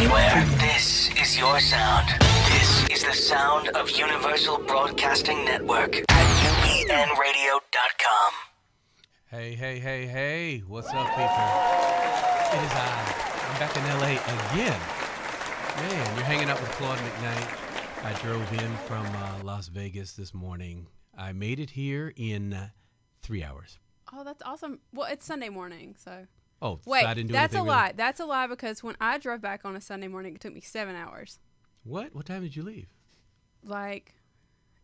anywhere. This is your sound. This is the sound of Universal Broadcasting Network at UENradio.com. Hey. What's up, people? It is I'm back in L.A. again. Man, you're hanging out with Claude McKnight. I drove in from Las Vegas this morning. I made it here in 3 hours. Oh, that's awesome. Well, it's Sunday morning, so. Oh, wait, so I didn't do that's a anything lie. really? That's a lie because when I drove back on a Sunday morning, it took me 7 hours. What? What time did you leave? Like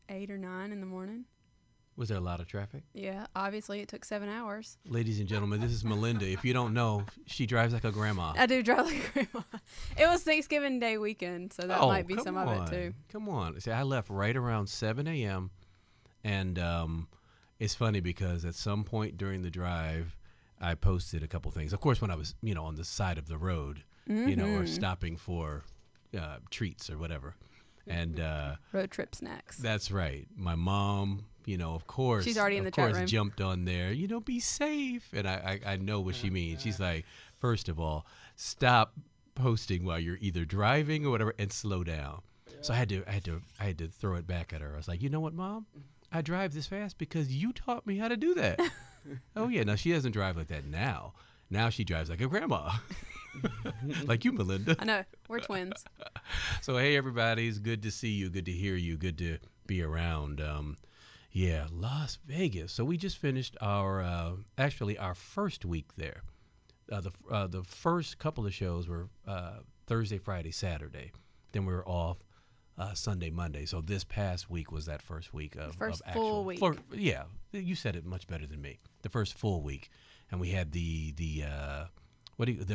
8 or 9 in the morning. Was there a lot of traffic? Yeah, obviously it took 7 hours. Ladies and gentlemen, this is Melinda. If you don't know, she drives like a grandma. I do drive like a grandma. It was Thanksgiving Day weekend, so that might be some of it too. Come on. See, I left right around 7 a.m. And it's funny because at some point during the drive, I posted a couple things. Of course, when I was, on the side of the road, or stopping for treats or whatever. And road trip snacks. That's right. My mom, of course. She's already in the chat room. Jumped on there, be safe. And I know what she means. She's like, first of all, stop posting while you're either driving or whatever and slow down. So I had to throw it back at her. I was like, you know what, Mom? I drive this fast because you taught me how to do that. Oh, yeah. Now, she doesn't drive like that now. Now she drives like a grandma. Like you, Melinda. I know. We're twins. So, hey, everybody. It's good to see you. Good to hear you. Good to be around. Las Vegas. So we just finished our first week there. The first couple of shows were Thursday, Friday, Saturday. Then we were off Sunday, Monday. So this past week was that first week of full week. You said it much better than me. The first full week, and we had the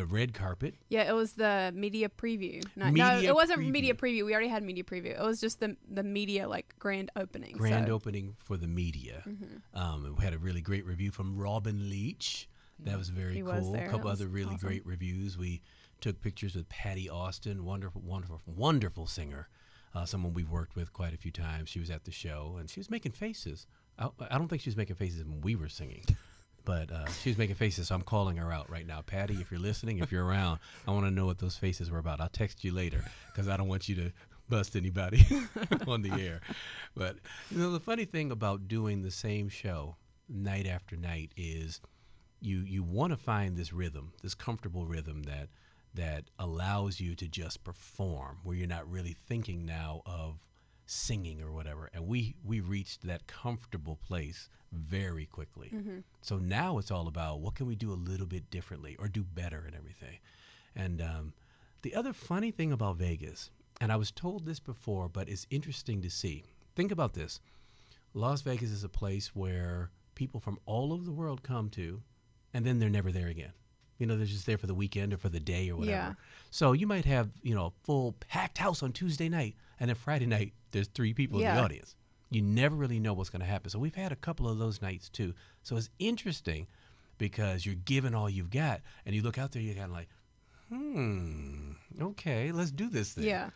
red carpet. Yeah, it was the media preview. No, it wasn't media preview. We already had media preview. It was just the media grand opening. Opening for the media. Mm-hmm. We had a really great review from Robin Leach. That was very cool. A couple other really great reviews. We took pictures with Patty Austin, wonderful singer. Someone we've worked with quite a few times. She was at the show, and she was making faces. I don't think she was making faces when we were singing, but she was making faces, so I'm calling her out right now. Patty, if you're listening, if you're around, I want to know what those faces were about. I'll text you later because I don't want you to bust anybody on the air. But, the funny thing about doing the same show night after night is you want to find this rhythm, this comfortable rhythm that allows you to just perform, where you're not really thinking now of singing or whatever. And we reached that comfortable place very quickly. Mm-hmm. So now it's all about what can we do a little bit differently or do better and everything. And the other funny thing about Vegas, and I was told this before, but it's interesting to see. Think about this. Las Vegas is a place where people from all over the world come to, and then they're never there again. They're just there for the weekend or for the day or whatever. Yeah. So you might have, a full packed house on Tuesday night, and then Friday night, there's 3 people in the audience. You never really know what's going to happen. So we've had a couple of those nights, too. So it's interesting because you're giving all you've got, and you look out there, you're kind of like, okay, let's do this thing. Yeah.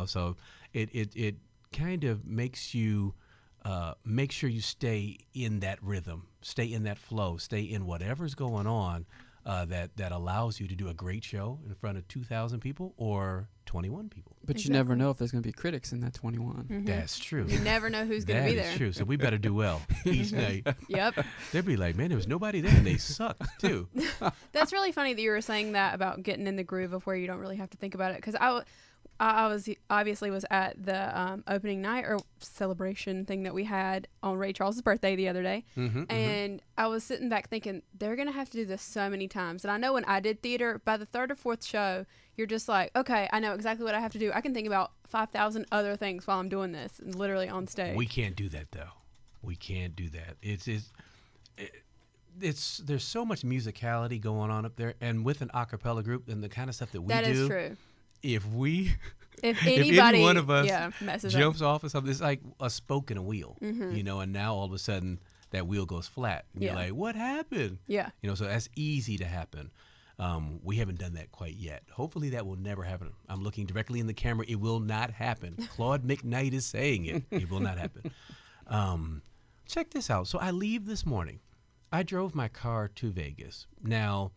So it kind of makes you make sure you stay in that rhythm, stay in that flow, stay in whatever's going on. That allows you to do a great show in front of 2,000 people or 21 people. But you never know if there's going to be critics in that 21. Mm-hmm. That's true. You never know who's going to be there. That is true. So we better do well each night. Yep. They'd be like, man, there was nobody there, and they sucked, too. That's really funny that you were saying that about getting in the groove of where you don't really have to think about it. Because I was at the opening night or celebration thing that we had on Ray Charles's birthday the other day. And I was sitting back thinking, they're going to have to do this so many times. And I know when I did theater, by the 3rd or 4th show, you're just like, okay, I know exactly what I have to do. I can think about 5,000 other things while I'm doing this, and literally on stage. We can't do that, though. We can't do that. There's so much musicality going on up there. And with an a cappella group and the kind of stuff that we do. That is true. If any one of us messes jumps off or something, it's like a spoke in a wheel, and now all of a sudden that wheel goes flat. And you're like, what happened? Yeah. So that's easy to happen. We haven't done that quite yet. Hopefully that will never happen. I'm looking directly in the camera. It will not happen. Claude McKnight is saying it. It will not happen. Check this out. So I leave this morning. I drove my car to Vegas. Now,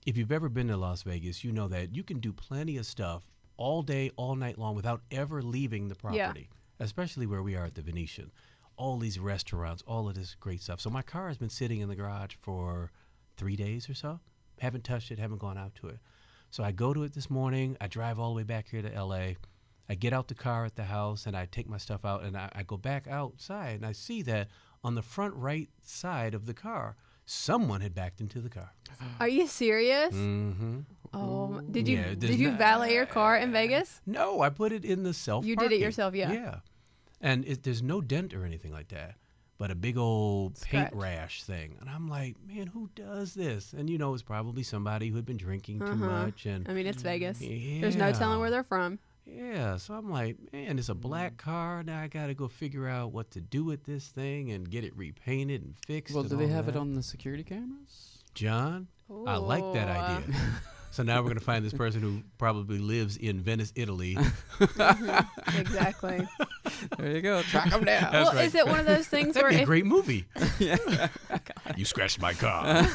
if you've ever been to Las Vegas, you know that you can do plenty of stuff all day, all night long without ever leaving the property, especially where we are at the Venetian. All these restaurants, all of this great stuff. So my car has been sitting in the garage for 3 days or so. Haven't touched it, haven't gone out to it. So I go to it this morning. I drive all the way back here to L.A. I get out the car at the house, and I take my stuff out, and I go back outside, and I see that on the front right side of the car, someone had backed into the car. Are you serious? Mm-hmm. Oh, did you valet your car in Vegas? No, I put it in the self-parking. You did it yourself, yeah. Yeah. And there's no dent or anything like that, but a big old paint rash thing. And I'm like, man, who does this? And, it's probably somebody who had been drinking too much. And I mean, it's Vegas. Yeah. There's no telling where they're from. Yeah, so I'm like, man, it's a black car. Now I got to go figure out what to do with this thing and get it repainted and fixed. Well, do they have it on the security cameras? John, I like that idea. So now we're going to find this person who probably lives in Venice, Italy. Exactly. There you go. Track them down. Well, is it one of those things That'd where be a great movie. Yeah. You scratched my car.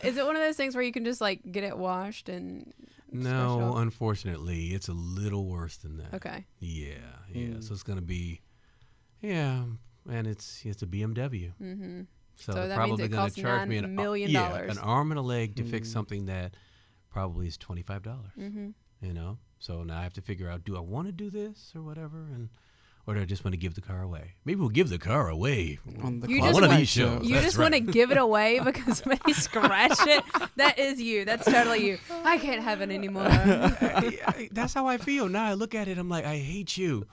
Is it one of those things where you can just get it washed and? No, unfortunately, it's a little worse than that. Okay. Yeah. So it's going to be, and it's a BMW. Mm-hmm. So that they're means probably it going costs to charge me $9 million. an arm and a leg to fix something that probably is $25. Mm-hmm. So now I have to figure out, do I want to do this or whatever, or do I just want to give the car away? Maybe we'll give the car away on one of these shows. You just want to give it away because somebody scratched it. That is you. That's totally you. I can't have it anymore. That's how I feel. Now I look at it, I'm like, I hate you.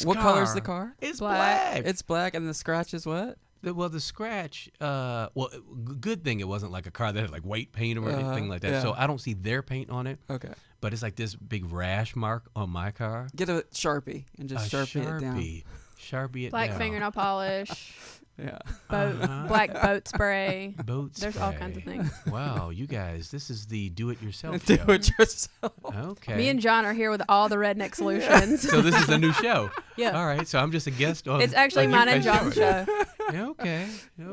What color is the car? It's black. It's black, and the scratch is what? The scratch, good thing it wasn't like a car that had like white paint or anything like that. Yeah. So I don't see their paint on it. Okay. But it's like this big rash mark on my car. Get a Sharpie and just Sharpie it down. Sharpie it Black down. fingernail polish. Yeah. Black boat spray. There's all kinds of things. Wow, you guys, this is the do-it-yourself Do show. it yourself. Okay. Me and John are here with all the redneck solutions. So this is a new show. Yeah. All right, so I'm just a guest on. It's actually mine and John's show. Okay.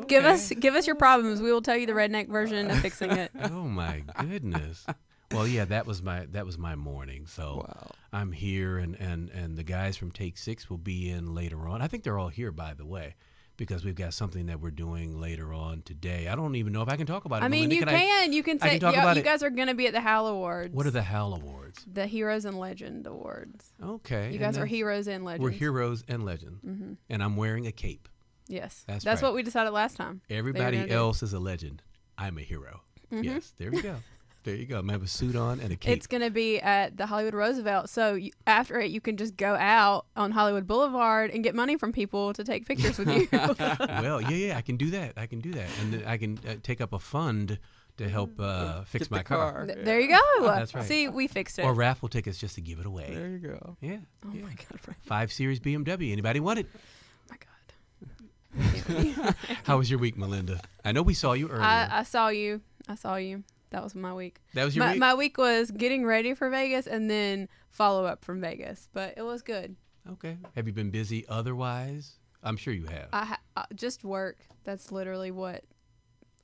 Give us your problems. We will tell you the redneck version of fixing it. Oh my goodness. Well, yeah, that was my morning. So I'm here, and the guys from Take 6 will be in later on. I think they're all here, by the way, because we've got something that we're doing later on today. I don't even know if I can talk about it. I mean, Melinda. you can say you guys are going to be at the Hal Awards. What are the Hal Awards? The Heroes and Legend Awards. Okay. You guys are heroes and legends. We're heroes and legends. Mm-hmm. And I'm wearing a cape. Yes. That's right. what we decided last time. Everybody else is a legend. I'm a hero. Mm-hmm. Yes. There we go. There you go. I'm going to have a suit on and a cape. It's going to be at the Hollywood Roosevelt. So after it, you can just go out on Hollywood Boulevard and get money from people to take pictures with you. Well, yeah, I can do that. And then I can take up a fund to help fix my car. There you go. That's right. See, we fixed it. Or raffle tickets just to give it away. There you go. Yeah. Oh, my God. 5 Series BMW. Anybody want it? Oh, my God. How was your week, Melinda? I know we saw you earlier. I saw you. That was my week. That was your week? My week was getting ready for Vegas and then follow up from Vegas, but it was good. Okay. Have you been busy otherwise? I'm sure you have. I just work. That's literally what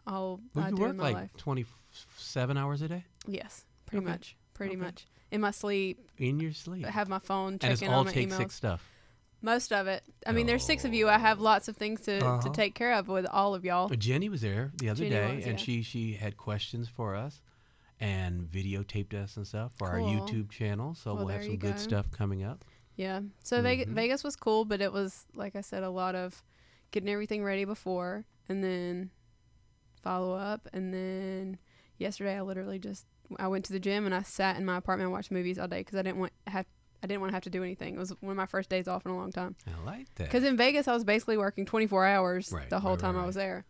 I do work in my like life. 27 hours a day? Yes, pretty much. Pretty much. In my sleep. In your sleep. I have my phone And checking it's all on my Take emails. 6 stuff. Most of it. I mean, there's 6 of you. I have lots of things to take care of with all of y'all. Jenny was there the other day, and yeah. she had questions for us and videotaped us and stuff for our Cool. YouTube channel. So we'll have some good stuff coming up. Yeah. So Vegas was cool, but it was, like I said, a lot of getting everything ready before and then follow up. And then yesterday I went to the gym and I sat in my apartment and watched movies all day because I didn't want to have to do anything. It was one of my first days off in a long time. I like that. Because in Vegas, I was basically working 24 hours the whole time I was there.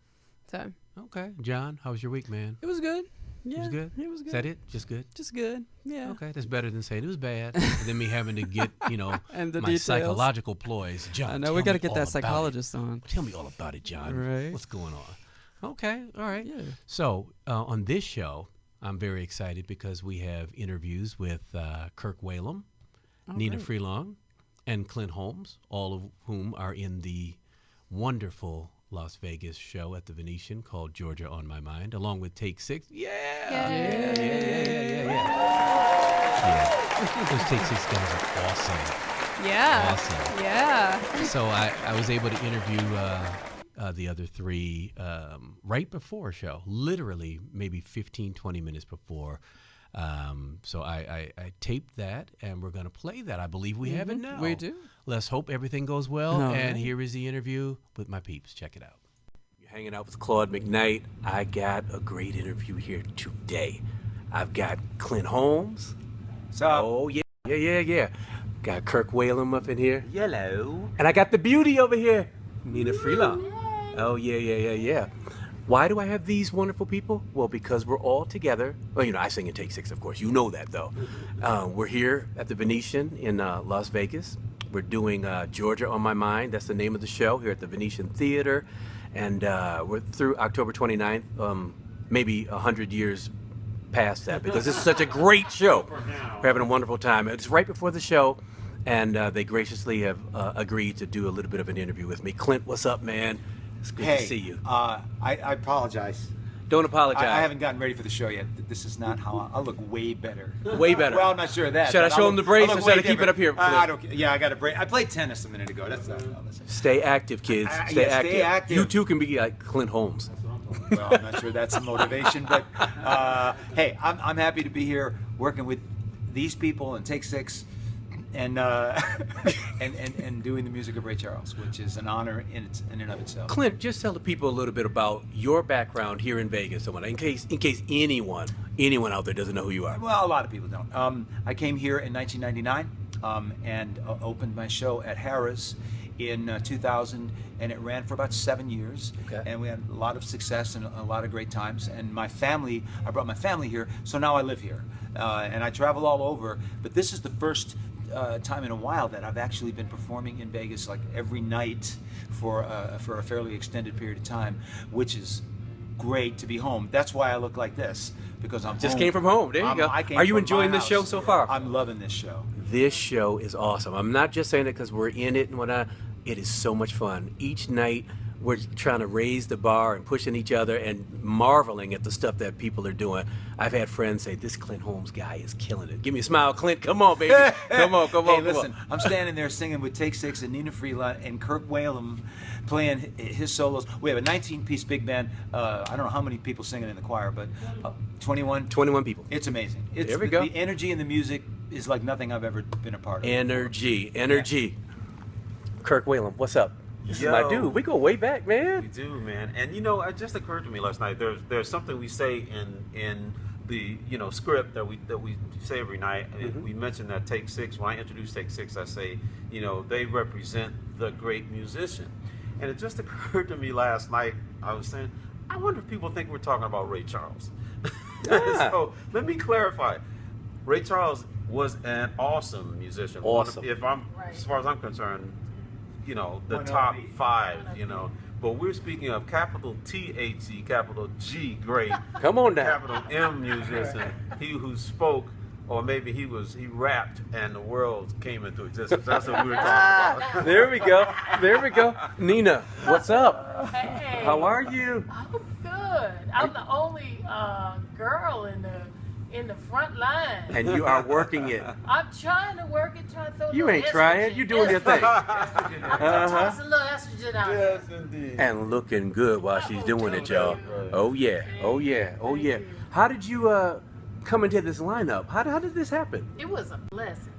So. Okay. John, how was your week, man? It was good. It Yeah, was good? It was good. Is that it? Just good? Just good. Yeah. Okay. That's better than saying it was bad. And then me having to get, and the my details. psychological ploys. John, I know we got to get that psychologist psychologist on. Tell me all about it, John. Right. What's going on? Okay. All right. Yeah. So on this show, I'm very excited because we have interviews with Kirk Whalum, Nnenna Freelon, and Clint Holmes, all of whom are in the wonderful Las Vegas show at the Venetian called Georgia on My Mind, along with Take Six. Yeah. Those Take Six guys are awesome. Yeah. Awesome. Yeah. So I was able to interview the other three right before a show, literally maybe 15, 20 minutes before. So I taped that, and we're going to play that. I believe we have it now. We do. Let's hope everything goes well. And here is the interview with my peeps. Check it out. You're hanging out with Claude McKnight. I got a great interview here today. I've got Clint Holmes. What's up? Oh, yeah. Got Kirk Whalum up in here. Hello. And I got the beauty over here, Nnenna Freelon. Oh, yeah. Why do I have these wonderful people? Well, because we're all together. Well, I sing in Take Six, of course. You know that, though. We're here at the Venetian in Las Vegas. We're doing Georgia on My Mind. That's the name of the show here at the Venetian Theater. And we're through October 29th, maybe 100 years past that, because this is such a great show. We're having a wonderful time. It's right before the show, and they graciously have agreed to do a little bit of an interview with me. Clint, what's up, man? It's good to see you. I apologize. Don't apologize. I haven't gotten ready for the show yet. This is not how I look. Way better. Way better. Well, I'm not sure of that. Should I show him the brace or should I keep different. it up here? I don't. Yeah, I got a brace. I played tennis a minute ago. That's not. Stay active, kids. Stay active. You too can be like Clint Holmes. Well, I'm not sure that's a motivation, but hey, I'm happy to be here working with these people and Take Six, and and doing the music of Ray Charles, which is an honor in and of itself. Clint, just tell the people a little bit about your background here in Vegas, in case anyone out there doesn't know who you are. Well, a lot of people don't. I came here in 1999 and opened my show at Harrah's in 2000, and it ran for about 7 years. Okay. And we had a lot of success and a lot of great times. And I brought my family here, so now I live here. And I travel all over, but this is the first time in a while that I've actually been performing in Vegas like every night for a fairly extended period of time, which is great to be home. That's why I look like this, because I'm Just home. came from home. There you go. Are you enjoying this show so far? I'm loving this show. This show is awesome. I'm not just saying it because we're in it and whatnot. It is so much fun. Each night we're trying to raise the bar and pushing each other and marveling at the stuff that people are doing. I've had friends say, this Clint Holmes guy is killing it. Give me a smile, Clint. Come on, baby. Come on. Hey, listen, I'm standing there singing with Take Six and Nnenna Freelon and Kirk Whalum playing his solos. We have a 19-piece big band. I don't know how many people singing in the choir, but 21? 21 people. It's amazing. There we go. The energy in the music is like nothing I've ever been a part of. Energy. Yeah. Kirk Whalum, what's up? This is Yo. my dude. We go way back, man. We do, man. And it just occurred to me last night. There's something we say in the script that we say every night. Mm-hmm. We mentioned that Take Six. When I introduce Take Six, I say they represent the great musician. And it just occurred to me last night. I was saying, I wonder if people think we're talking about Ray Charles. Yeah. So let me clarify. Ray Charles was an awesome musician. Awesome. As far as I'm concerned, the top 5, but we're speaking of capital T-H-E, capital G, great. Come on now. Capital M musician, he who spoke, or maybe he rapped and the world came into existence. That's what we were talking about. There we go. Nnenna, what's up? Hey. How are you? I'm good. I'm the only girl in the front line. And you are working it. I'm trying to work it, trying to throw You a little ain't trying. estrogen. You're doing your thing. Toss a little estrogen out. Yes, indeed. And looking good while she's doing it, y'all. Oh yeah. Thank you. How did you come into this lineup? How did this happen? It was a blessing.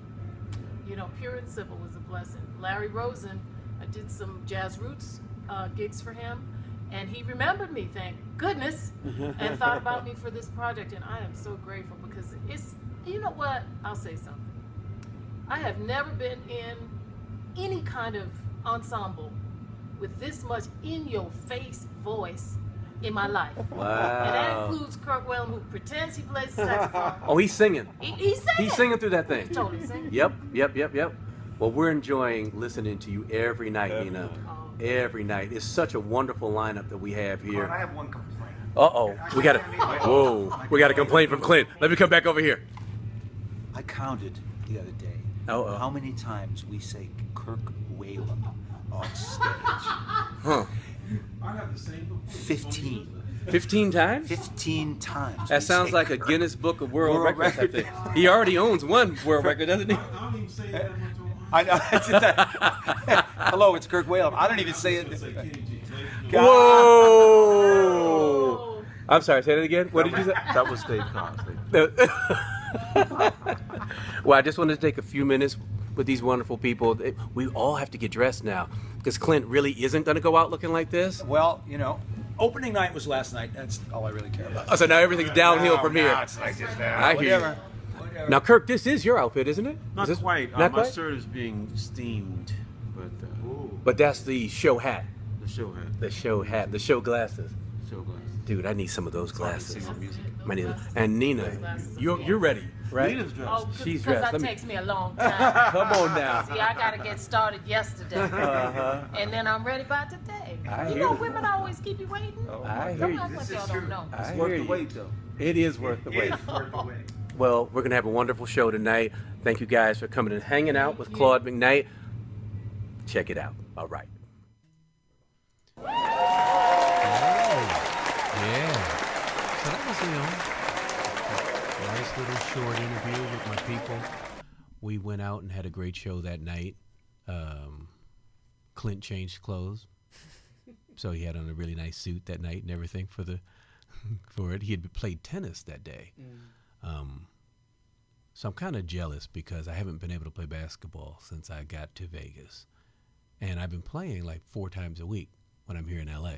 Pure and simple was a blessing. Larry Rosen, I did some jazz roots gigs for him, and he remembered me, thank goodness, and thought about me for this project, and I am so grateful because it's, you know what, I'll say something. I have never been in any kind of ensemble with this much in-your-face voice in my life. Wow. And that includes Kirk Whalum, who pretends he plays the saxophone. Oh, he's singing. He's singing. He's singing through that thing. Totally singing. Yep. Well, we're enjoying listening to you every night, Nnenna. Every night. It's such a wonderful lineup that we have here. I have one complaint. Uh-oh. We got a complaint from Clint. Let me come back over here. I counted the other day how many times we say Kirk Whalum on stage. Huh. 15 times? 15 times. That sounds like a Guinness Book of World Records. I think. He already owns one world record, doesn't he? I don't even say that much. I know. Hello, it's Kirk Whalum. I don't even say it. Whoa! I'm sorry, say that again. What did you say? That was Dave Cosby. Well, I just wanted to take a few minutes with these wonderful people. We all have to get dressed now because Clint really isn't going to go out looking like this. Well, opening night was last night. That's all I really care about. Oh, so now everything's downhill from here. Now it's like this now. I hear you. Now, Kirk, this is your outfit, isn't it? Not quite. Not My quite? shirt is being steamed, But that's the show hat. the show hat. The show hat. The show glasses. Show glasses. Dude, I need some of those glasses. Music. I need, and Nnenna, you're ready, right? Nina's dressed. Oh, She's because dressed. that Let me- takes me a long time. Come on now. See, I got to get started yesterday. Uh-huh. And then I'm ready by today. I You hear know, you. women always keep you waiting. I hear Don't you. act like y'all don't know. I It's hear worth the you. wait, though. It is worth the wait. It's worth the wait. Well, we're going to have a wonderful show tonight. Thank you guys for coming and hanging out with Claude McKnight. Check it out. All right. Yeah. So that was, a nice little short interview with my people. We went out and had a great show that night. Clint changed clothes. So he had on a really nice suit that night and everything for it. He had played tennis that day. So I'm kind of jealous because I haven't been able to play basketball since I got to Vegas. And I've been playing like 4 times a week when I'm here in LA.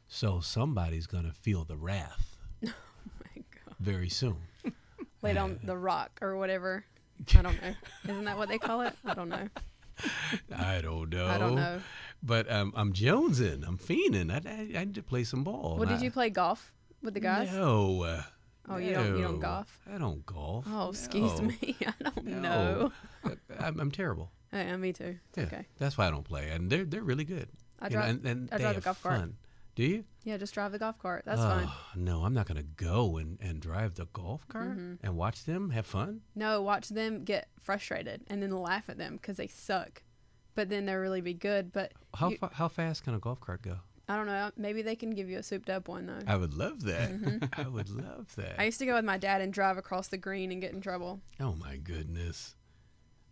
So somebody's going to feel the wrath Oh my God. very soon. Laid on the rock or whatever. I don't know. Isn't that what they call it? I don't know. I don't know. I don't know. But I'm jonesing. I'm fiending. I need to play some ball. Well, did you play golf with the guys? No. Oh, you don't no. golf? I don't golf. Oh, excuse No. me. I don't No. know. I'm terrible. Yeah, me too. It's Yeah, okay. that's why I don't play. And they're really good. I You know, drive- and I they drive have the golf cart. fun. Do you? Yeah, just drive the golf cart. That's oh, fine. No, I'm not going to go and drive the golf cart and watch them have fun. No, watch them get frustrated and then laugh at them because they suck. But then they'll really be good. But How fast can a golf cart go? I don't know. Maybe they can give you a souped up one, though. I would love that. I would love that. I used to go with my dad and drive across the green and get in trouble. Oh, my goodness.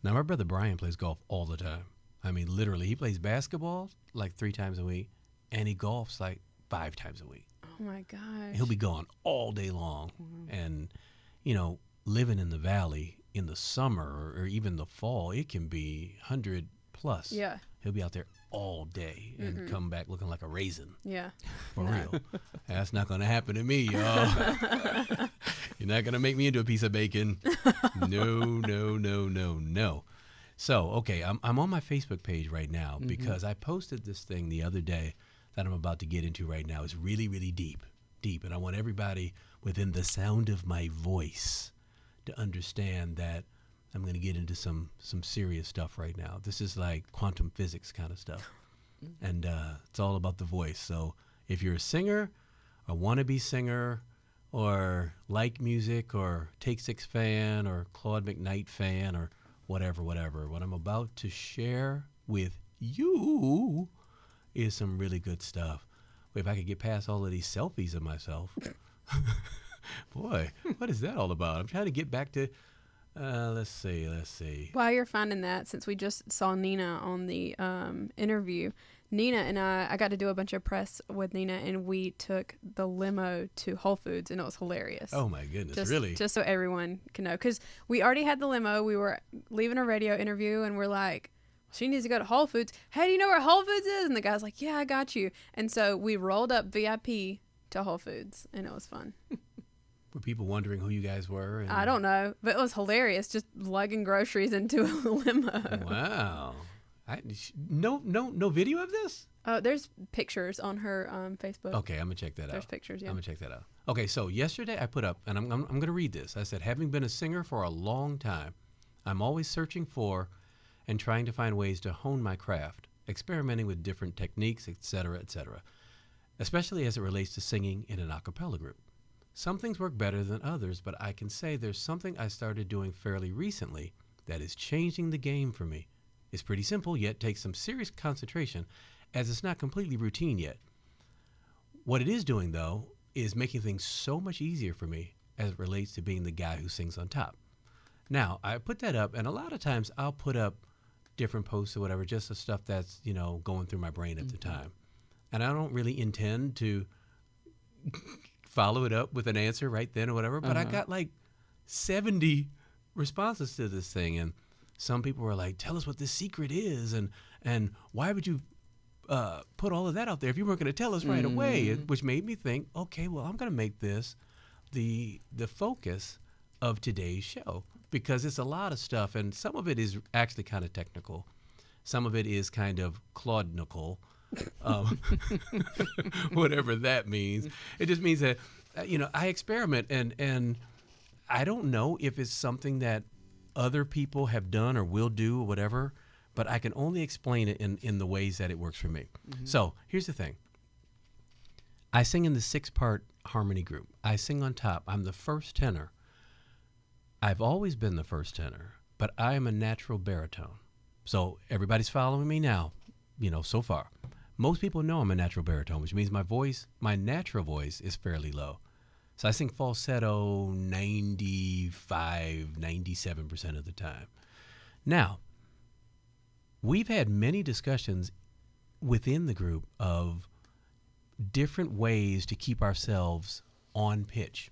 Now, my brother Brian plays golf all the time. I mean, literally, he plays basketball like 3 times a week, and he golfs like 5 times a week. Oh, my gosh. He'll be gone all day long. And, living in the valley in the summer or even the fall, it can be 100 plus. Yeah. He'll be out there all day and come back looking like a raisin. Yeah. For real. That's not going to happen to me, y'all. You're not going to make me into a piece of bacon. No. So, okay, I'm on my Facebook page right now because I posted this thing the other day that I'm about to get into right now. It's really, really deep. And I want everybody within the sound of my voice to understand that I'm going to get into some serious stuff right now. This is like quantum physics kind of stuff. And it's all about the voice. So if you're a singer, a wannabe singer, or like music, or Take 6 fan, or Claude McKnight fan, or whatever, what I'm about to share with you is some really good stuff. If I could get past all of these selfies of myself. Boy, what is that all about? I'm trying to get back to, let's see. While you're finding that, since we just saw Nnenna on the interview, Nnenna and I got to do a bunch of press with Nnenna, and we took the limo to Whole Foods, and it was hilarious. Oh my goodness, just, really? Just so everyone can know. Because we already had the limo. We were leaving a radio interview, and we're like, she needs to go to Whole Foods. Hey, do you know where Whole Foods is? And the guy's like, yeah, I got you. And so we rolled up VIP to Whole Foods, and it was fun. Were people wondering who you guys were? And I don't know, but it was hilarious just lugging groceries into a limo. Wow. No video of this? There's pictures on her Facebook. Okay, I'm going to check that out. There's pictures, yeah. I'm going to check that out. Okay, so yesterday I put up, and I'm going to read this. I said, having been a singer for a long time, I'm always searching for and trying to find ways to hone my craft, experimenting with different techniques, etc., especially as it relates to singing in an a cappella group. Some things work better than others, but I can say there's something I started doing fairly recently that is changing the game for me. It's pretty simple, yet takes some serious concentration, as it's not completely routine yet. What it is doing, though, is making things so much easier for me as it relates to being the guy who sings on top. Now, I put that up, and a lot of times I'll put up different posts or whatever, just the stuff that's, going through my brain at the time. And I don't really intend to follow it up with an answer right then or whatever, but I got like 70 responses to this thing, and some people were like, tell us what this secret is, and why would you put all of that out there if you weren't going to tell us right away, which made me think, okay, well, I'm going to make this the focus of today's show, because it's a lot of stuff, and some of it is actually kind of technical. Some of it is kind of Claude-nical, whatever that means. It just means that, I experiment, and I don't know if it's something that other people have done or will do or whatever, but I can only explain it in the ways that it works for me. So here's the thing. I sing in the 6-part harmony group. I sing on top. I'm the first tenor. I've always been the first tenor, but I am a natural baritone. So everybody's following me now, so far. Most people know I'm a natural baritone, which means my natural voice is fairly low. So I sing falsetto 95, 97% of the time. Now, we've had many discussions within the group of different ways to keep ourselves on pitch.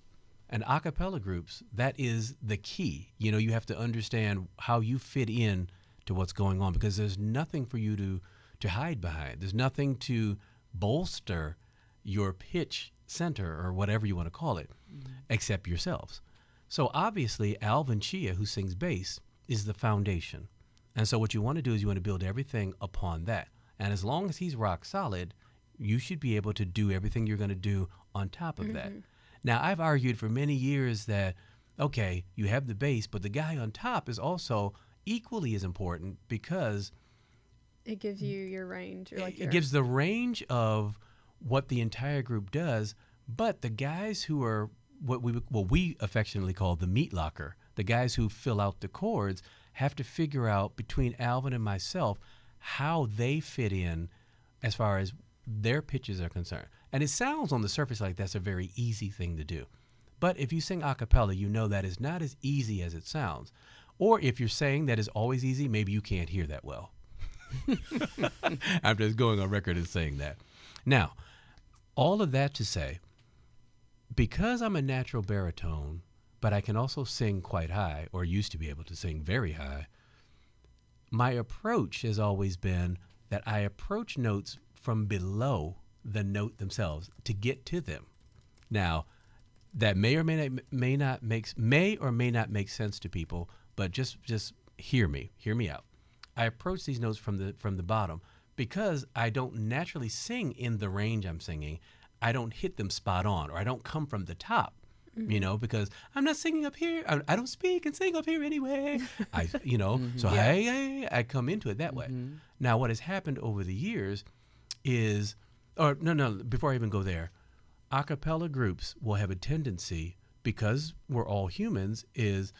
And a cappella groups, that is the key. You have to understand how you fit in to what's going on, because there's nothing for you to hide behind. There's nothing to bolster your pitch center, or whatever you want to call it, except yourselves. So obviously, Alvin Chia, who sings bass, is the foundation. And so what you want to do is you want to build everything upon that. And as long as he's rock solid, you should be able to do everything you're going to do on top of that. Now, I've argued for many years that, okay, you have the bass, but the guy on top is also equally as important, because it gives you your range. Or like it gives the range of what the entire group does, but the guys who are what we affectionately call the meat locker, the guys who fill out the chords, have to figure out between Alvin and myself how they fit in as far as their pitches are concerned. And it sounds on the surface like that's a very easy thing to do. But if you sing a cappella, you know that is not as easy as it sounds. Or if you're saying that is always easy, maybe you can't hear that well. I'm just going on record as saying that. Now, all of that to say, because I'm a natural baritone, but I can also sing quite high, or used to be able to sing very high, my approach has always been that I approach notes from below the note themselves to get to them. Now, that may or may not make sense to people, but just hear me out. I approach these notes from the bottom because I don't naturally sing in the range I'm singing. I don't hit them spot on, or I don't come from the top, because I'm not singing up here. I don't speak and sing up here anyway. So I come into it that way. Now, what has happened over the years is, before I even go there, a cappella groups will have a tendency, because we're all humans, is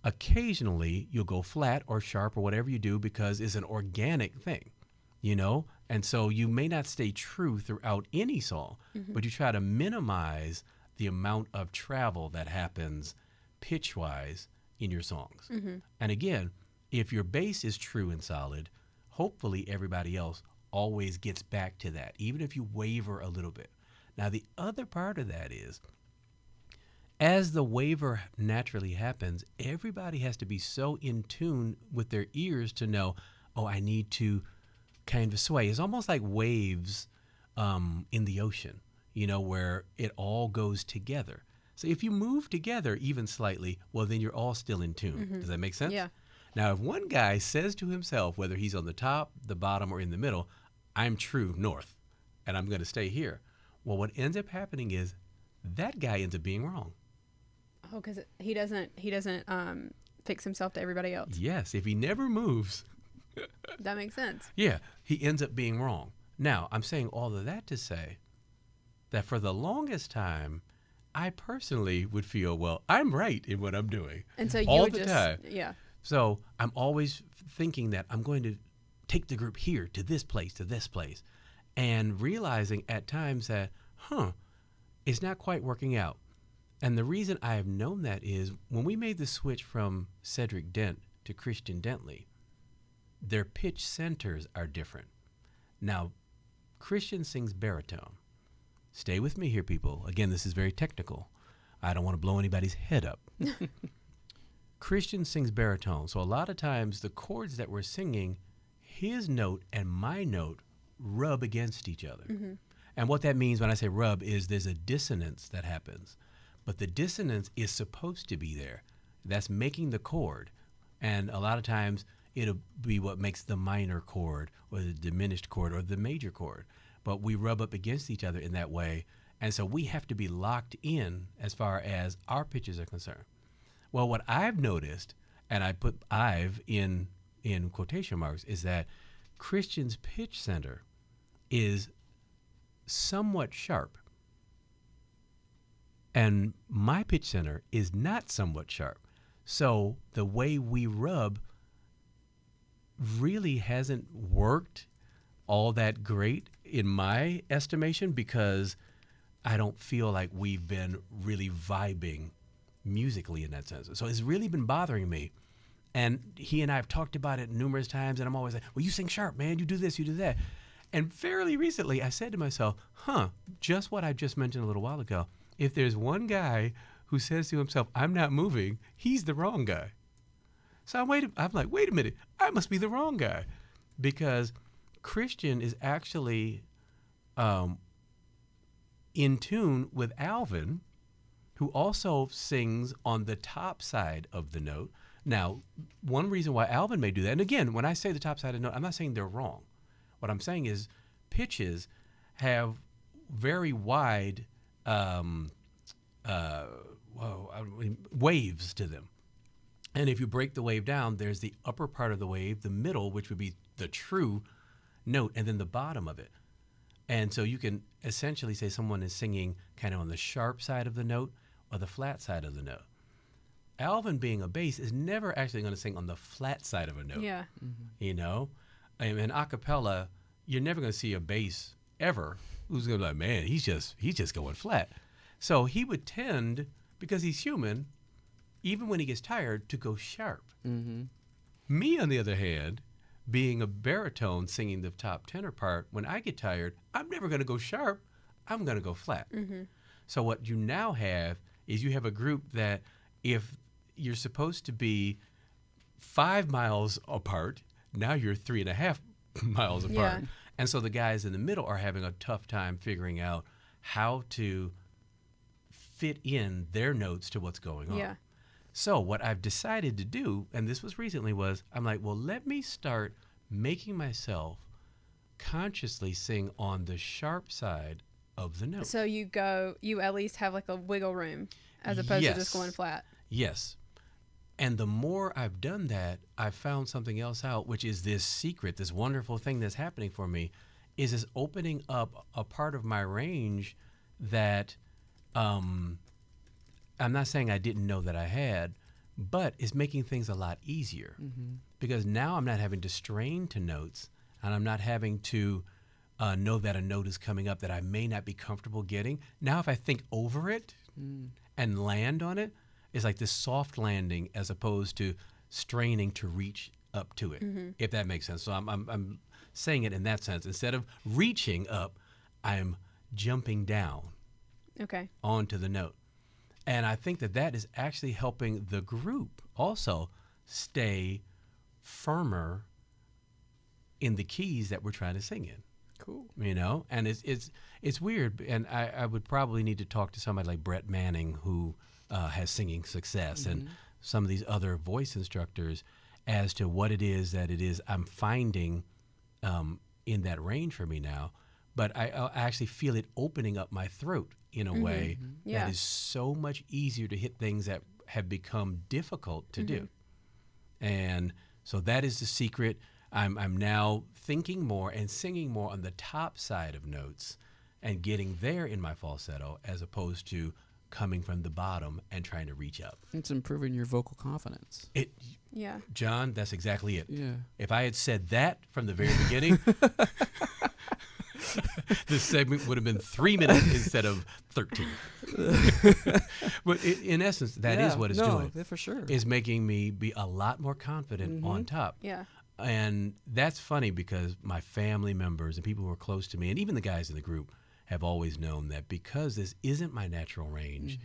occasionally you'll go flat or sharp or whatever you do, because it's an organic thing, and so you may not stay true throughout any song, but you try to minimize the amount of travel that happens pitch-wise in your songs. And again, if your bass is true and solid, hopefully everybody else always gets back to that, even if you waver a little bit. Now, the other part of that is, as the waver naturally happens, everybody has to be so in tune with their ears to know, oh, I need to kind of sway. It's almost like waves in the ocean, where it all goes together. So if you move together even slightly, well, then you're all still in tune. Does that make sense? Yeah. Now, if one guy says to himself, whether he's on the top, the bottom, or in the middle, I'm true north, and I'm going to stay here. Well, what ends up happening is that guy ends up being wrong. Oh, because he doesn't fix himself to everybody else. Yes, if he never moves. That makes sense. Yeah, he ends up being wrong. Now, I'm saying all of that to say that for the longest time, I personally would feel, well, I'm right in what I'm doing. And so you all would the just, time. yeah. So I'm always thinking that I'm going to take the group here to this place, and realizing at times that, it's not quite working out. And the reason I have known that is when we made the switch from Cedric Dent to Christian Dentley, their pitch centers are different. Now, Christian sings baritone. Stay with me here, people. Again, this is very technical. I don't want to blow anybody's head up. Christian sings baritone. So a lot of times the chords that we're singing, his note and my note rub against each other. And what that means when I say rub is there's a dissonance that happens. But the dissonance is supposed to be there. That's making the chord. And a lot of times it'll be what makes the minor chord or the diminished chord or the major chord. But we rub up against each other in that way. And so we have to be locked in as far as our pitches are concerned. Well, what I've noticed, and I put I've in quotation marks, is that Christian's pitch center is somewhat sharp. And my pitch center is not somewhat sharp. So the way we rub really hasn't worked all that great in my estimation because I don't feel like we've been really vibing musically in that sense. So it's really been bothering me. And he and I have talked about it numerous times, and I'm always like, well, you sing sharp, man. You do this, you do that. And fairly recently, I said to myself, just what I just mentioned a little while ago. If there's one guy who says to himself, I'm not moving, he's the wrong guy. So I'm like, wait a minute, I must be the wrong guy. Because Christian is actually in tune with Alvin, who also sings on the top side of the note. Now, one reason why Alvin may do that, and again, when I say the top side of the note, I'm not saying they're wrong. What I'm saying is pitches have very wide waves to them. And if you break the wave down, there's the upper part of the wave, the middle, which would be the true note, and then the bottom of it. And so you can essentially say someone is singing kind of on the sharp side of the note or the flat side of the note. Alvin, being a bass, is never actually going to sing on the flat side of a note. Yeah. You know? I mean, a cappella, you're never going to see a bass ever who's going to be like, man, he's just going flat. So he would tend, because he's human, even when he gets tired, to go sharp. Me, on the other hand, being a baritone singing the top tenor part, when I get tired, I'm never going to go sharp. I'm going to go flat. So what you now have is you have a group that if you're supposed to be 5 miles apart, now you're 3.5 miles apart. Yeah. And so the guys in the middle are having a tough time figuring out how to fit in their notes to what's going on. Yeah. So what I've decided to do, and this was recently, was I'm like, well, let me start making myself consciously sing on the sharp side of the note. So you at least have like a wiggle room as opposed to just going flat. Yes. And the more I've done that, I've found something else out, which is this secret, this wonderful thing that's happening for me, is this opening up a part of my range that I'm not saying I didn't know that I had, but it's making things a lot easier. Because now I'm not having to strain to notes, and I'm not having to know that a note is coming up that I may not be comfortable getting. Now if I think over it and land on it, it's like this soft landing as opposed to straining to reach up to it, if that makes sense. So I'm saying it in that sense. Instead of reaching up, I'm jumping down onto the note. And I think that is actually helping the group also stay firmer in the keys that we're trying to sing in. Cool. You know, and it's weird. And I would probably need to talk to somebody like Brett Manning, who has singing success, and some of these other voice instructors, as to what it is I'm finding in that range for me now. But I actually feel it opening up my throat in a way that is so much easier to hit things that have become difficult to do. And so that is the secret. I'm now thinking more and singing more on the top side of notes and getting there in my falsetto, as opposed to coming from the bottom and trying to reach up. It's improving your vocal confidence. John, that's exactly it. Yeah. If I had said that from the very beginning, This segment would have been 3 minutes instead of 13. But in essence, that is what it's doing. For sure. Is making me be a lot more confident on top. Yeah. And that's funny because my family members and people who are close to me, and even the guys in the group, have always known that because this isn't my natural range,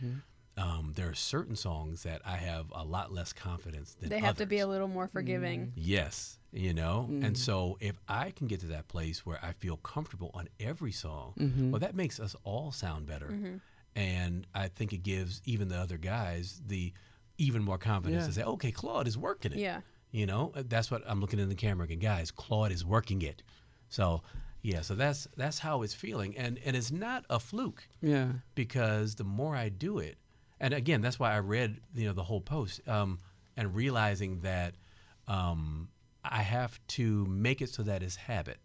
there are certain songs that I have a lot less confidence than They have others. to be a little more forgiving. Yes, you know? And so if I can get to that place where I feel comfortable on every song, well, that makes us all sound better. And I think it gives even the other guys the even more confidence to say, okay, Claude is working it. Yeah. You know, that's what I'm looking in the camera again, guys, Claude is working it. So, yeah, so that's how it's feeling. And it's not a fluke. Yeah. Because the more I do it, and again, that's why I read, the whole post, and realizing that I have to make it so that it's habit.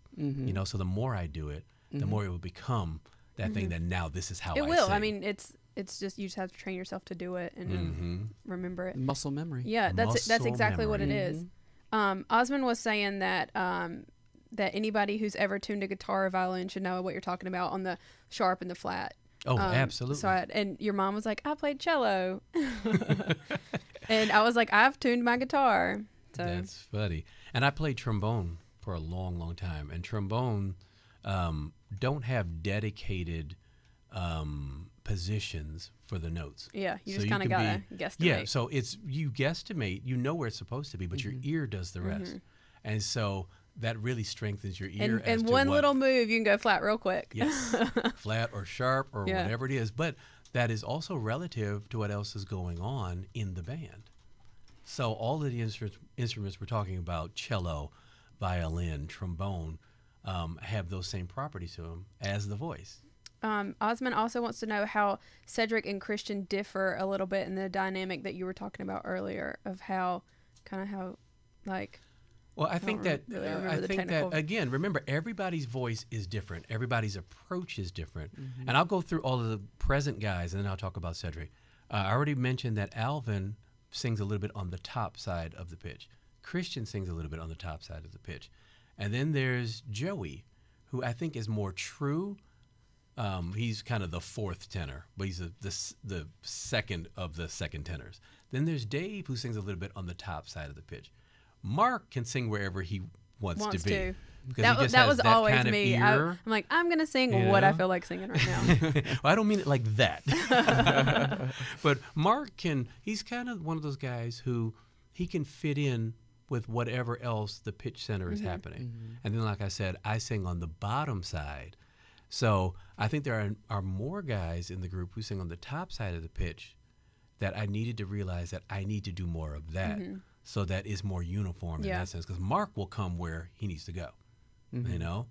So the more I do it, the more it will become that thing that now this is how I It will. sing. I mean, it's just you just have to train yourself to do it and remember it. Muscle memory. Yeah, that's Muscle exactly what it memory. is. Osmond was saying that that anybody who's ever tuned a guitar or violin should know what you're talking about on the sharp and the flat. Oh, absolutely. So and your mom was like, I played cello, and I was like, I've tuned my guitar. So That's funny. And I played trombone for a long, long time. And trombone don't have dedicated positions for the notes. yeah, you So just you kind of can gotta guesstimate. Yeah, so you guesstimate, you know where it's supposed to be, but your ear does the rest. And so that really strengthens your ear. And one little move, you can go flat real quick. Yes, flat or sharp or Yeah. whatever it is. But that is also relative to what else is going on in the band. So all of the instruments we're talking about, cello, violin, trombone, have those same properties to them as the voice. Osmond also wants to know how Cedric and Christian differ a little bit in the dynamic that you were talking about earlier of how like. Well, I think that really remember I the think that technical- again, remember everybody's voice is different. Everybody's approach is different. And I'll go through all of the present guys, and then I'll talk about Cedric. I already mentioned that Alvin sings a little bit on the top side of the pitch. Christian sings a little bit on the top side of the pitch. And then there's Joey, who I think is more true. He's kind of the fourth tenor, but he's the second of the second tenors. Then there's Dave, who sings a little bit on the top side of the pitch. Mark can sing wherever he wants to be. Because he just that has was always kind of me. ear. I'm like, I'm gonna sing You what I know? feel like singing right now. Well, I don't mean it like that. But Mark he's kind of one of those guys who he can fit in with whatever else the pitch center is happening. And then, like I said, I sing on the bottom side. So I think there are more guys in the group who sing on the top side of the pitch that I needed to realize that I need to do more of that. So that is more uniform in that sense. Because Mark will come where he needs to go, you know?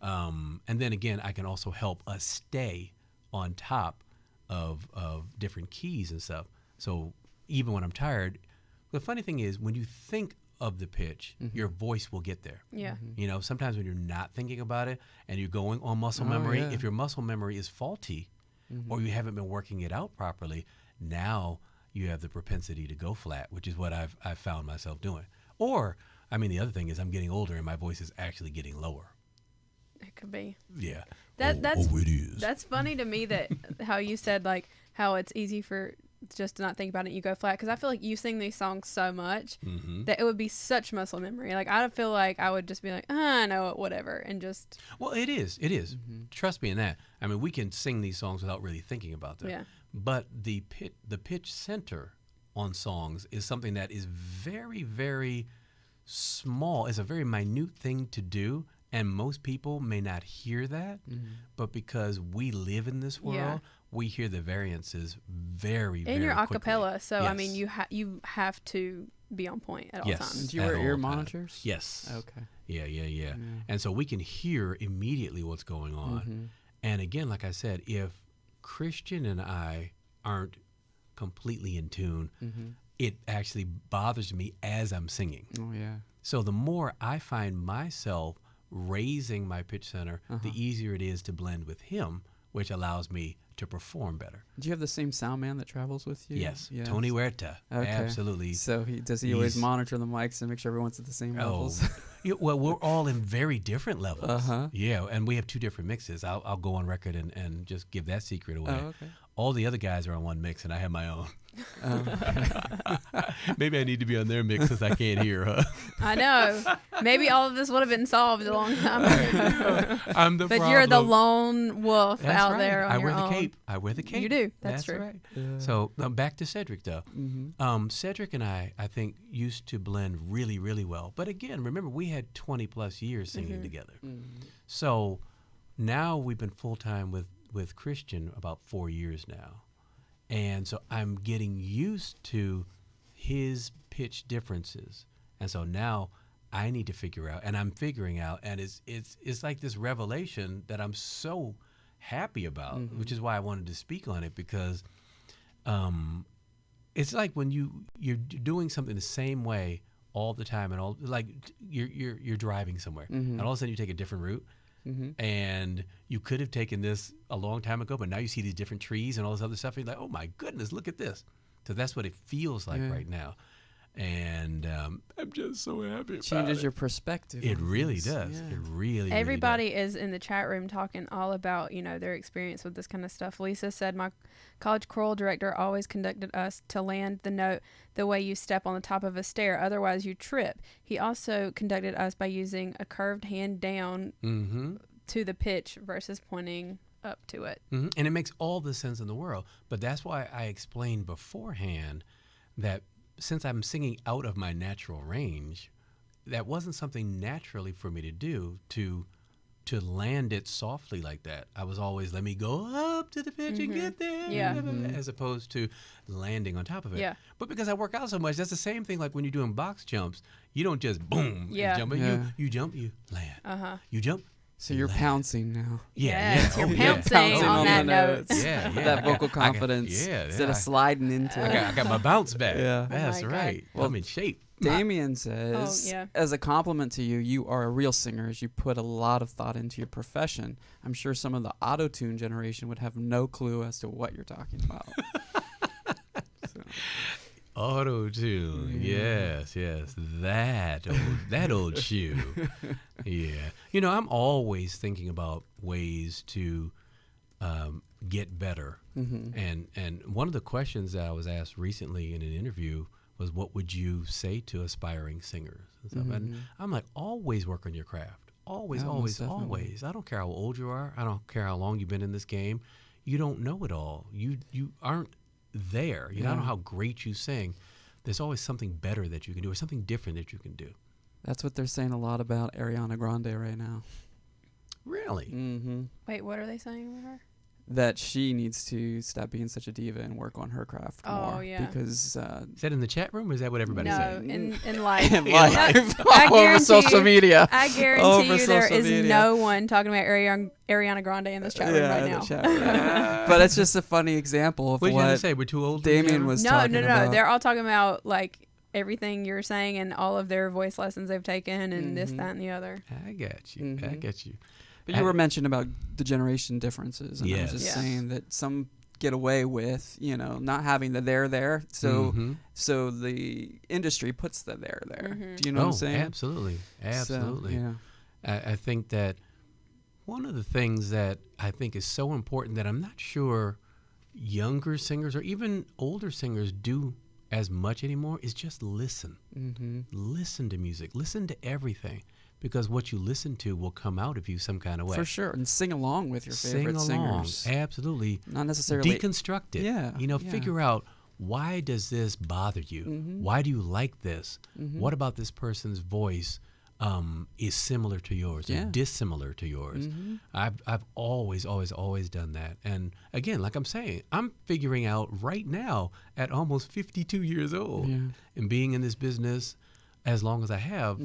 And then again, I can also help us stay on top of different keys and stuff. So even when I'm tired, the funny thing is when you think of the pitch, your voice will get there. Yeah. You know, sometimes when you're not thinking about it and you're going on muscle memory, if your muscle memory is faulty or you haven't been working it out properly, now you have the propensity to go flat, which is what I've found myself doing. Or, I mean, the other thing is I'm getting older and my voice is actually getting lower. It could be. Yeah. That's it is. That's funny to me that how you said like how it's easy for just to not think about it and you go flat, because I feel like you sing these songs so much that it would be such muscle memory. Like I feel like I would just be like, I know it, whatever, and just. Well, it is. Trust me in that. I mean, we can sing these songs without really thinking about them. Yeah. But the pitch center on songs is something that is very, very small. It's a very minute thing to do, and most people may not hear that. But because we live in this world, we hear the variances very, very And you're a quickly. cappella, so I mean, Yes. you have to be on point at all times. Do you at wear ear all times. monitors? Yes. Okay. Yeah. And so we can hear immediately what's going on. And again, like I said, if Christian and I aren't completely in tune, it actually bothers me as I'm singing. Oh, yeah. So the more I find myself raising my pitch center, the easier it is to blend with him, which allows me to perform better. Do you have the same sound man that travels with you? Yes. Tony Huerta. Okay. Absolutely. So does he always He's- monitor the mics and make sure everyone's at the same levels? Well, we're all in very different levels. Uh-huh. Yeah, and we have 2 different mixes. I'll go on record and just give that secret away. Oh, okay. All the other guys are on one mix, and I have my own. Maybe I need to be on their mix since I can't hear, huh? I know. Maybe all of this would have been solved a long time ago. I'm the But problem. you're the lone wolf That's out right. there on I your wear the own. cape. I wear the cape. You do. That's true. Right. So back to Cedric, though. Cedric and I think, used to blend really, really well. But again, remember, we had 20 plus years singing together. So now we've been full time with Christian about 4 years now. And so I'm getting used to his pitch differences. And so now I need to figure out, and I'm figuring out, and it's like this revelation that I'm so happy about, which is why I wanted to speak on it, because it's like when you're doing something the same way all the time, and all, like you're driving somewhere, and all of a sudden you take a different route. And you could have taken this a long time ago, but now you see these different trees and all this other stuff. And you're like, oh my goodness, look at this. So that's what it feels like right now. And I'm just so happy about Changes it. your perspective. It on really things. does. Yeah. It really, Everybody really is in the chat room talking all about, their experience with this kind of stuff. Lisa said, my college choral director always conducted us to land the note the way you step on the top of a stair. Otherwise, you trip. He also conducted us by using a curved hand down to the pitch versus pointing up to it. And it makes all the sense in the world. But that's why I explained beforehand that since I'm singing out of my natural range, that wasn't something naturally for me to do, to land it softly like that. I was always, let me go up to the pitch and get there, as opposed to landing on top of it. Yeah. But because I work out so much, that's the same thing like when you're doing box jumps. You don't just boom, Yeah. jump. Yeah. You jump, you land. You jump. So you're pouncing now. Yes, you're Oh, pouncing on that note. Yeah, yeah. That I vocal got- confidence instead of sliding into I it. got my bounce back. Yeah. That's Oh my right. God. I'm in shape. Damien says, yeah. as a compliment to you, you are a real singer as you put a lot of thought into your profession. I'm sure some of the auto-tune generation would have no clue as to what you're talking about. So, Auto-tune. Yes. That old shoe. Yeah. I'm always thinking about ways to get better. And one of the questions that I was asked recently in an interview was, what would you say to aspiring singers and stuff? And I'm like, always work on your craft. Always, Yeah, always, most definitely. always. I don't care how old you are. I don't care how long you've been in this game. You don't know it all. You aren't there. I don't know how great you sing. There's always something better that you can do, or something different that you can do. that's what they're saying a lot about Ariana Grande right now. Really? Wait, what are they saying with her? That she needs to stop being such a diva and work on her craft more. yeah. Because Is that in the chat room, or is that what everybody's No, saying? in life. in No, life, I all over guarantee social you- media. I guarantee Over you there social is media. no one talking about Ariana Grande in this chat room right in now. the chat room. But it's just a funny example of What did you have to what say? We're too old for each Damien other? was No, talking no, no. about. They're all talking about like everything you're saying and all of their voice lessons they've taken and this, that, and the other. I got you. I got you. But you were mentioning about the generation differences, and I was just Yes. saying that some get away with, not having the there. So, so the industry puts the there. Do you know what I'm saying? Absolutely. Absolutely. So, yeah. I think that one of the things that I think is so important that I'm not sure younger singers or even older singers do as much anymore is just listen. Listen to music. Listen to everything. Because what you listen to will come out of you some kind of way. For sure. And sing along with your favorite singers. Absolutely. Not necessarily. Deconstruct it. Yeah. Figure out, why does this bother you? Why do you like this? What about this person's voice is similar to yours or dissimilar to yours? I've always done that. And again, like I'm saying, I'm figuring out right now at almost 52 years old and being in this business as long as I have,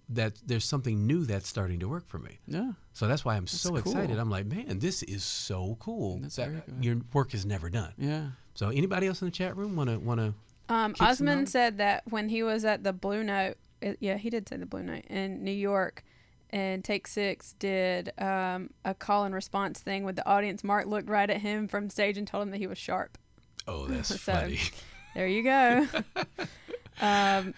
that there's something new that's starting to work for me. Yeah. So that's why I'm so excited. cool. I'm like, man, this is so cool. That's that very good. your work is never done. Yeah. So anybody else in the chat room wanna kick some Osmond out? said that when he was at the Blue Note, he did say the Blue Note in New York, and Take Six did a call and response thing with the audience. Mark looked right at him from stage and told him that he was sharp. Oh, that's So, funny. There you go.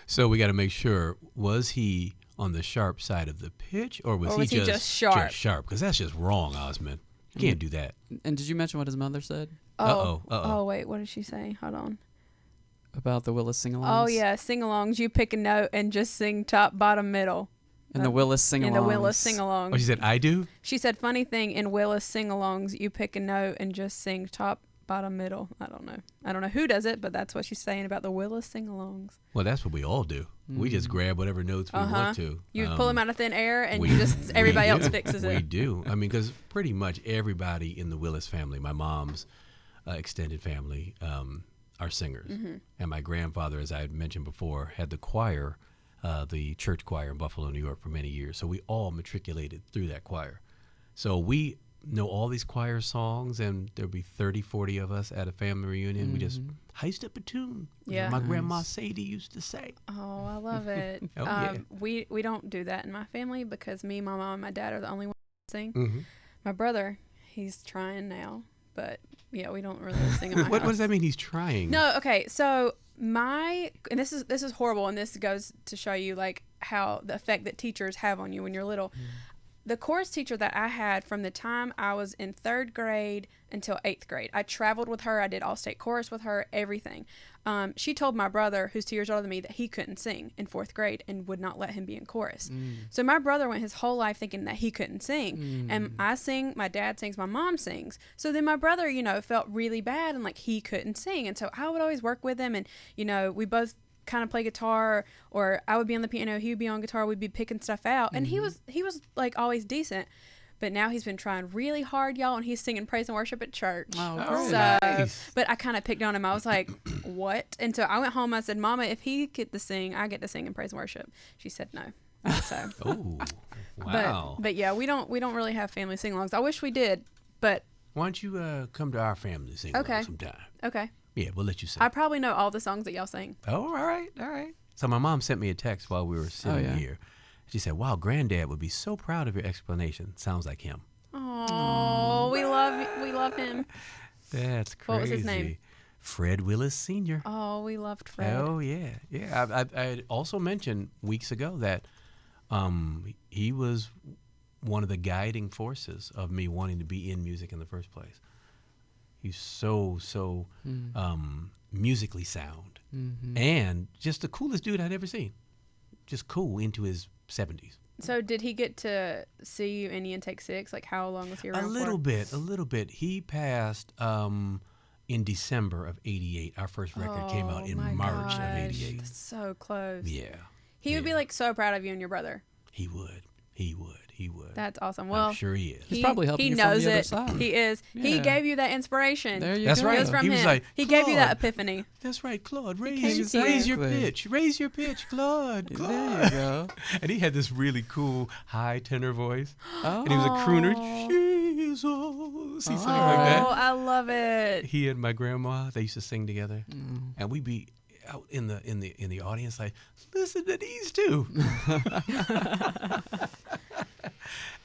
So we got to make sure, was he on the sharp side of the pitch, or was he just sharp? Just sharp, because that's just wrong, Osmond. You can't do that. And did you mention what his mother said? Oh, wait, what did she say? Hold on. About the Willis sing-alongs? Oh, yeah, sing-alongs. You pick a note and just sing top, bottom, middle. In the Willis sing-alongs. In the Willis sing-alongs. Oh, she said, I do? She said, funny thing, in Willis sing-alongs, you pick a note and just sing top, bottom, middle. I don't know who does it, but that's what she's saying about the Willis sing-alongs. Well, that's what we all do. We just grab whatever notes we want to. You pull them out of thin air, and everybody else fixes it. We do. I mean, because pretty much everybody in the Willis family, my mom's extended family, are singers. And my grandfather, as I had mentioned before, had the choir, the church choir in Buffalo, New York for many years. So we all matriculated through that choir. So we know all these choir songs, and there'll be 30, 40 of us at a family reunion. We just heist up a tune. Yeah. My grandma Sadie used to say. Oh, I love it. Yeah. We don't do that in my family because me, my mom, and my dad are the only ones that sing. My brother, he's trying now, but yeah, we don't really sing in my What house. does that mean, he's trying? No, okay, so and this is horrible, and this goes to show you like how the effect that teachers have on you when you're little. The chorus teacher that I had from the time I was in 3rd grade until 8th grade, I traveled with her. I did all-state chorus with her, everything. She told my brother, who's 2 years older than me, that he couldn't sing in 4th grade and would not let him be in chorus. So my brother went his whole life thinking that he couldn't sing. And I sing, my dad sings, my mom sings. So then my brother, felt really bad and like he couldn't sing. And so I would always work with him, and, we both kind of play guitar, or I would be on the piano, he would be on guitar, we'd be picking stuff out, and he was like always decent. But now he's been trying really hard, y'all, and he's singing praise and worship at church. Oh, so nice. but I kind of picked on him. I was like, what? And so I went home, I said, Mama, if he get to sing, I get to sing in praise and worship. She said no. So Oh, wow. but yeah, we don't really have family sing-alongs. I wish we did, but Why don't you come to our family sing sometime? okay. Yeah, we'll let you sing. I probably know all the songs that y'all sing. Oh, all right. So my mom sent me a text while we were sitting here. She said, wow, Granddad would be so proud of your explanation. Sounds like him. Oh, we love him. That's crazy. What was his name? Fred Willis Sr. Oh, we loved Fred. Oh, yeah. I had also mentioned weeks ago that he was one of the guiding forces of me wanting to be in music in the first place. He's so musically sound, and just the coolest dude I'd ever seen. Just cool into his 70s. So did he get to see you in Take 6? Like, how long was he around A little bit. He passed in December of 88. Our first record came out in March of 88. That's so close. Yeah. He would be like so proud of you and your brother. He would. That's awesome. Well, I'm sure he is. He's probably helping you from knows the other it. side. He is. Yeah. He gave you that inspiration. There you That's go. right. It was from He him. was like, he gave you that Claude. epiphany. That's right, Claude. came Raise to you. your pitch. Raise your pitch, Claude. There you go. And he had this really cool high tenor voice. Oh. And he was a crooner. Jesus. He sang like that. Oh, I love it. He and my grandma, they used to sing together. And we'd be out in the audience like, listen to these two.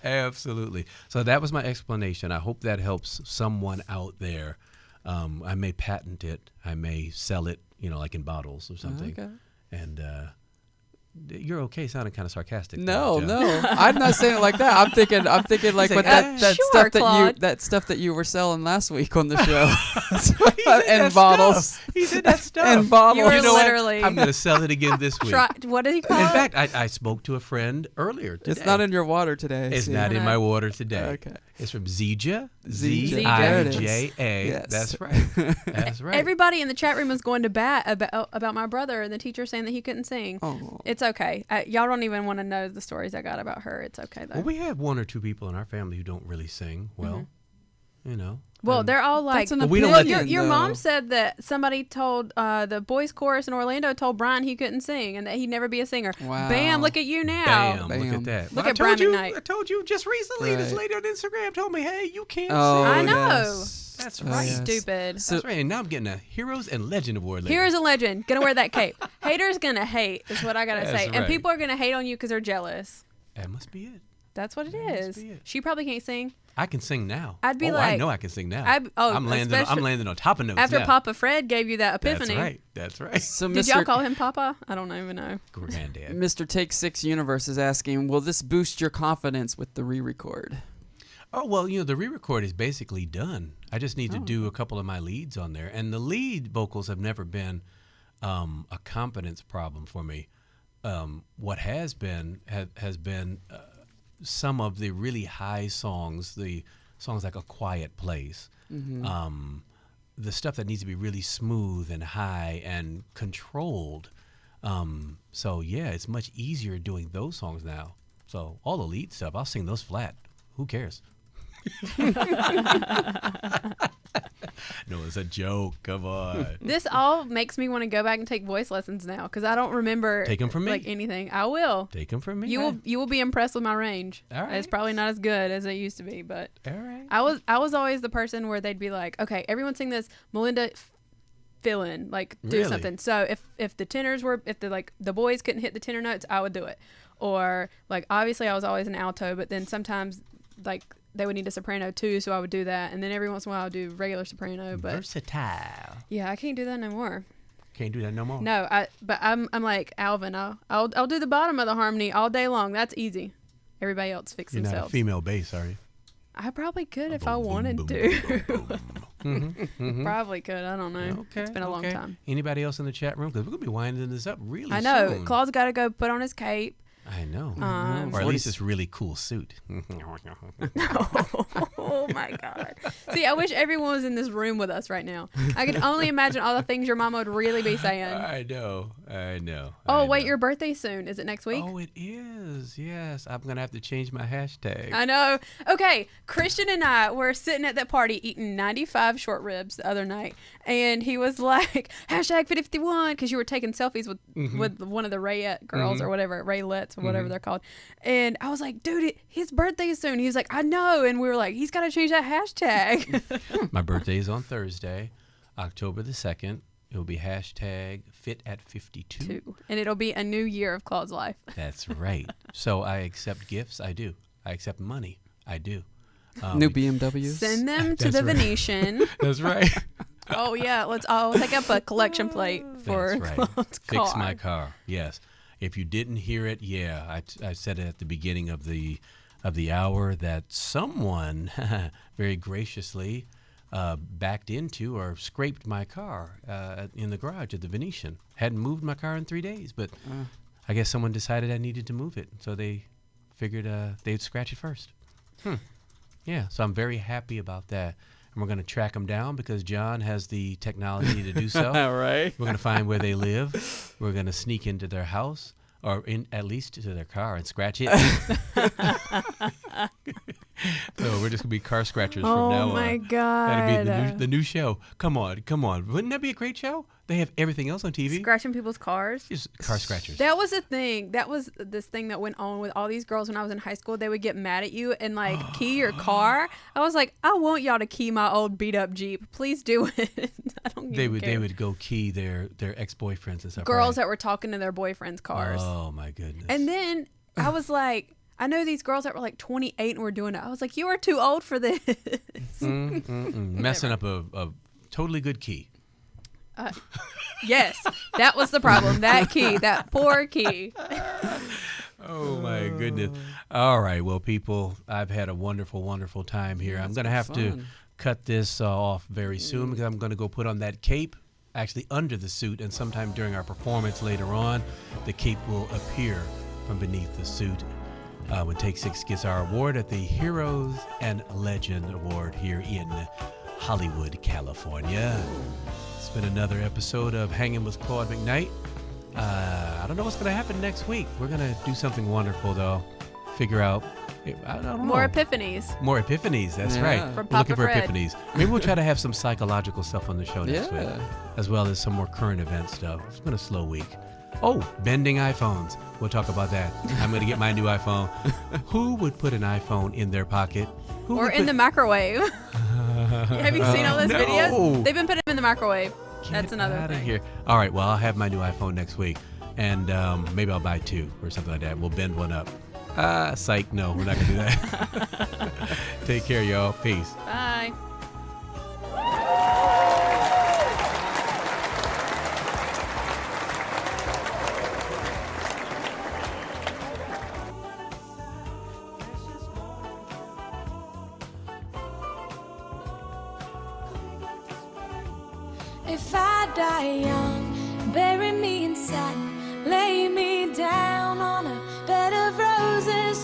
Absolutely. So that was my explanation. I hope that helps someone out there. I may patent it. I may sell it, like in bottles or something. Okay. And you're okay sounding kind of sarcastic. No, Jeff. no, I'm not saying it like that. I'm thinking like, like, but that sure, stuff Claude. that stuff that you were selling last week on the show, He said and that bottles, stuff. He said that stuff. and bottles. You were You know literally- what? I'm going to sell it again this week. What did he call In it? fact, I spoke to a friend earlier today. It's not in your water today. It's see? not in my water today. Okay. It's from Zija. Zija. Z-I-J-A. Yes. That's right. That's right. Everybody in the chat room was going to bat about my brother and the teacher saying that he couldn't sing. Oh. It's okay. Y'all don't even want to know the stories I got about her. It's okay, though. Well, we have one or two people in our family who don't really sing well. Well, they're all like, That's an we don't let opinion, your though. mom said that somebody told the boys chorus in Orlando told Brian he couldn't sing and that he'd never be a singer. Wow. Bam, look at you now. Bam, look Bam. at that. Look Well, at Brian McKnight. I told you just recently, this Right. lady on Instagram told me, hey, you can't Oh, I sing. know. yes. That's Oh, right. yes. Stupid. So- That's right. And now I'm getting a Heroes and Legend Award later. Here's a legend. Gonna wear that cape. Haters gonna hate is what I gotta That's say. And right. people are gonna hate on you because they're jealous. That must be it. That's what it That must is. be it. She probably can't sing. I can sing now. I'd be I know I can sing now. I'm landing on top of notes after now. Papa Fred gave you that epiphany. That's right. So Did y'all call him Papa? I don't even know. Granddad. Mr. Take 6 Universe is asking, will this boost your confidence with the re-record? Oh, well, the re-record is basically done. I just need to do a couple of my leads on there. And the lead vocals have never been a confidence problem for me. What has been some of the really high songs, the songs like A Quiet Place, the stuff that needs to be really smooth and high and controlled. So, yeah, it's much easier doing those songs now. So all the lead stuff, I'll sing those flat. Who cares? No, it's a joke. Come on. This all makes me want to go back and take voice lessons now because I don't remember Take them from me. like anything. I will. Take them from me. You will be impressed with my range. All right. It's probably not as good as it used to be, but All right. I was always the person where they'd be like, okay, everyone sing this. Melinda, fill in, like do Really? something. So if the tenors were, if the boys couldn't hit the tenor notes, I would do it. Or like obviously I was always an alto, but then sometimes like they would need a soprano too, so I would do that. And then every once in a while I would do regular soprano. But versatile. yeah, I can't do that no more. Can't do that no more. No, but I'm like Alvin. I'll do the bottom of the harmony all day long. That's easy. Everybody else fix You're themselves. not a female bass, are you? I probably could if I Boom, wanted boom, to. boom, boom. Probably could. I don't know. Okay. It's been a long time. Anybody else in the chat room? Because we're gonna be winding this up really I know. soon. Claude's got to go put on his cape. I know. Um, or at least this really cool suit. Oh my God. See, I wish everyone was in this room with us right now. I can only imagine all the things your mama would really be saying. I know. Oh, wait, your birthday's soon. Is it next week? Oh, it is. Yes. I'm going to have to change my hashtag. I know. Okay, Christian and I were sitting at that party eating 95 short ribs the other night, and he was like, hashtag 51, because you were taking selfies with one of the Rayette girls or whatever, Raylettes or whatever they're called. And I was like, dude, his birthday is soon. He was like, I know. And we were like, he's got to change that hashtag. My birthday is on Thursday, October the 2nd. It will be hashtag fit at 52. And it'll be a new year of Claude's life. That's right. So I accept gifts. I do. I accept money. I do. New BMWs. Send them to That's the right. Venetian. That's right. Oh, yeah. Let's all take up a collection plate for That's right. Claude's car. Fix my car. Yes. If you didn't hear it, yeah, I said it at the beginning of the hour that someone very graciously backed into or scraped my car in the garage at the Venetian. Hadn't moved my car in 3 days, but I guess someone decided I needed to move it, so they figured they'd scratch it first. Yeah, so I'm very happy about that. And we're going to track them down because John has the technology to do so. All right. We're going to find where they live. We're going to sneak into their house, or at least to their car, and scratch it. So we're just going to be car scratchers from now on. Oh, my God. That'll be the new show. Come on. Wouldn't that be a great show? They have everything else on TV. Scratching people's cars. Just car scratchers. That was a thing. That was this thing that went on with all these girls when I was in high school. They would get mad at you and like key your car. I was like, I want y'all to key my old beat up Jeep. Please do it. I don't They care. would go key their ex-boyfriends and stuff. Girls right? that were talking to their boyfriends' cars. Oh my goodness. And then I was like, I know these girls that were like 28 and were doing it. I was like, you are too old for this. Messing up a totally good key. Yes, that was the problem. That key, that poor key. Oh my goodness. All right, well, people, I've had a wonderful, wonderful time here. I'm going to have to cut this off very soon because I'm going to go put on that cape, actually under the suit, and sometime during our performance later on, the cape will appear from beneath the suit when Take 6 gets our award at the Heroes and Legend Award here in Hollywood, California. It's been another episode of Hangin' with Claude McKnight. I don't know what's going to happen next week. We're going to do something wonderful, though. Figure out, I don't know. More epiphanies. More epiphanies, that's right. From We're looking Papa for Fred. epiphanies. Maybe we'll try to have some psychological stuff on the show next week, as well as some more current event stuff. It's been a slow week. Oh, bending iPhones. We'll talk about that. I'm going to get my new iPhone. Who would put an iPhone in their pocket? Or in the microwave. Have you seen all those videos? They've been putting them in the microwave. That's another outta thing. Here. All right, well, I'll have my new iPhone next week, and maybe I'll buy 2 or something like that. We'll bend one up. Psych, no, we're not going to do that. Take care, y'all. Peace. Bye. If I die young, bury me in satin.